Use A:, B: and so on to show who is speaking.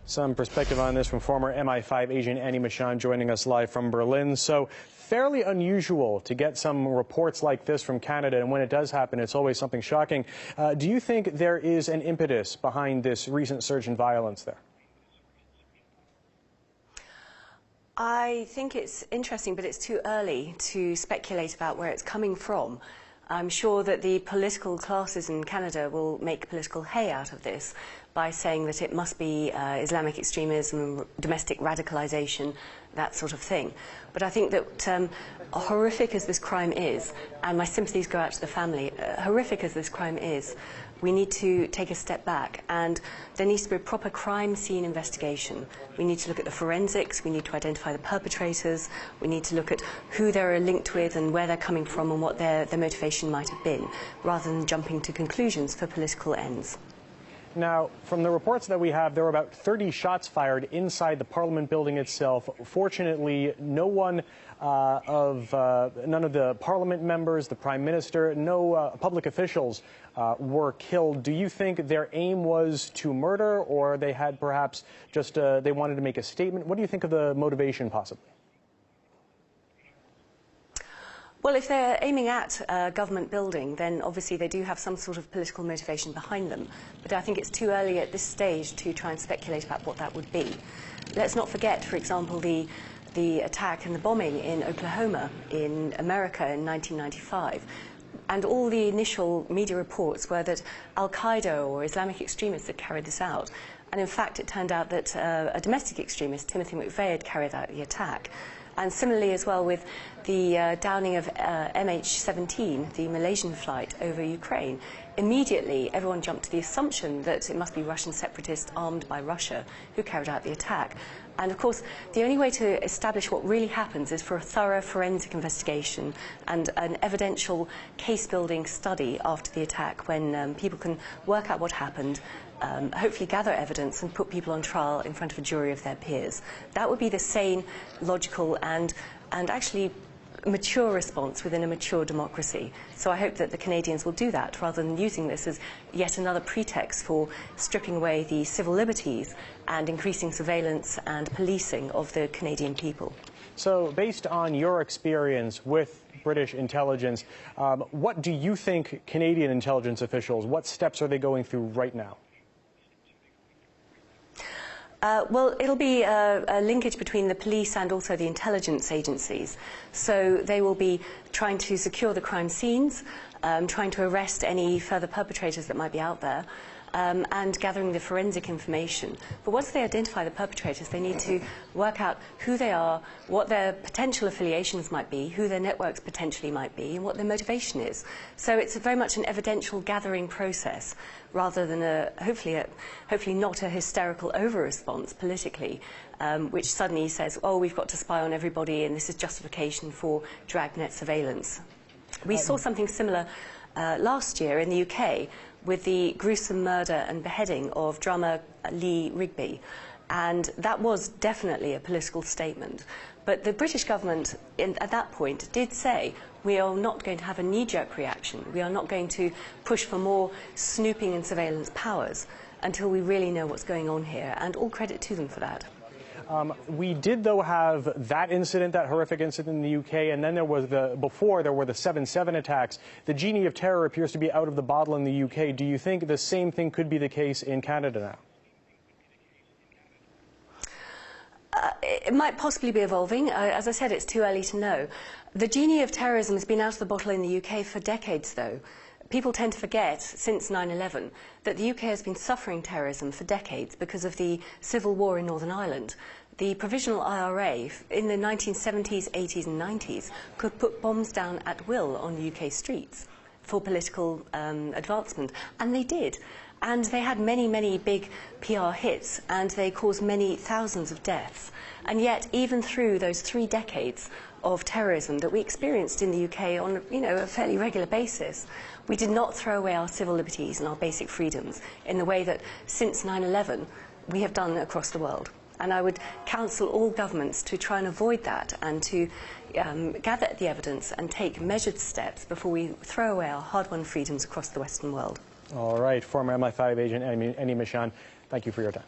A: Some perspective on this from former MI5 agent Annie Machon joining us live from Berlin. So fairly unusual to get some reports like this from Canada, and when it does happen, it's always something shocking. Do you think there is an impetus behind this recent surge in violence there?
B: I think it's interesting, but it's too early to speculate about where it's coming from. I'm sure that the political classes in Canada will make political hay out of this by saying that it must be Islamic extremism, domestic radicalization, that sort of thing. But I think that horrific as this crime is, and my sympathies go out to the family, horrific as this crime is, we need to take a step back, and there needs to be a proper crime scene investigation. We need to look at the forensics, we need to identify the perpetrators, we need to look at who they're linked with and where they're coming from and what their motivation might have been, rather than jumping to conclusions for political ends.
A: Now, from the reports that we have, there were about 30 shots fired inside the Parliament building itself. Fortunately, none of the Parliament members, the Prime Minister, no public officials were killed. Do you think their aim was to murder, or they had perhaps just they wanted to make a statement? What do you think of the motivation, possibly?
B: Well, if they're aiming at a government building, then obviously they do have some sort of political motivation behind them. But I think it's too early at this stage to try and speculate about what that would be. Let's not forget, for example, the attack and the bombing in Oklahoma in America in 1995. And all the initial media reports were that Al-Qaeda or Islamic extremists had carried this out. And in fact, it turned out that a domestic extremist, Timothy McVeigh, had carried out the attack. And similarly as well with the downing of MH17, the Malaysian flight over Ukraine. Immediately, everyone jumped to the assumption that it must be Russian separatists armed by Russia who carried out the attack. And of course, the only way to establish what really happens is for a thorough forensic investigation and an evidential case-building study after the attack, when people can work out what happened, hopefully gather evidence and put people on trial in front of a jury of their peers. That would be the sane, logical and actually mature response within a mature democracy. So I hope that the Canadians will do that, rather than using this as yet another pretext for stripping away the civil liberties and increasing surveillance and policing of the Canadian people.
A: So based on your experience with British intelligence, what do you think Canadian intelligence officials, what steps are they going through right now?
B: Well, it'll be a linkage between the police and also the intelligence agencies. So they will be trying to secure the crime scenes, trying to arrest any further perpetrators that might be out there, and gathering the forensic information. But once they identify the perpetrators, they need to work out who they are, what their potential affiliations might be, who their networks potentially might be, and what their motivation is. So it's very much an evidential gathering process, rather than hopefully not a hysterical over-response politically, which suddenly says, oh, we've got to spy on everybody and this is justification for dragnet surveillance. We saw something similar last year in the UK with the gruesome murder and beheading of drummer Lee Rigby. And that was definitely a political statement. But the British government, at that point, did say, we are not going to have a knee-jerk reaction. We are not going to push for more snooping and surveillance powers until we really know what's going on here. And all credit to them for that.
A: We did, though, have that incident, that horrific incident in the UK, and then there was before there were the 7/7 attacks. The genie of terror appears to be out of the bottle in the UK. Do you think the same thing could be the case in Canada now?
B: It might possibly be evolving. As I said, it's too early to know. The genie of terrorism has been out of the bottle in the UK for decades, though. People tend to forget, since 9/11, that the UK has been suffering terrorism for decades because of the civil war in Northern Ireland. The provisional IRA in the 1970s, 80s and 90s could put bombs down at will on UK streets for political advancement, and they did. And they had many, many big PR hits, and they caused many thousands of deaths. And yet, even through those 3 decades of terrorism that we experienced in the UK on, a fairly regular basis, we did not throw away our civil liberties and our basic freedoms in the way that, since 9/11, we have done across the world. And I would counsel all governments to try and avoid that and to gather the evidence and take measured steps before we throw away our hard-won freedoms across the Western world.
A: All right, former MI5 agent Annie Machon, thank you for your time.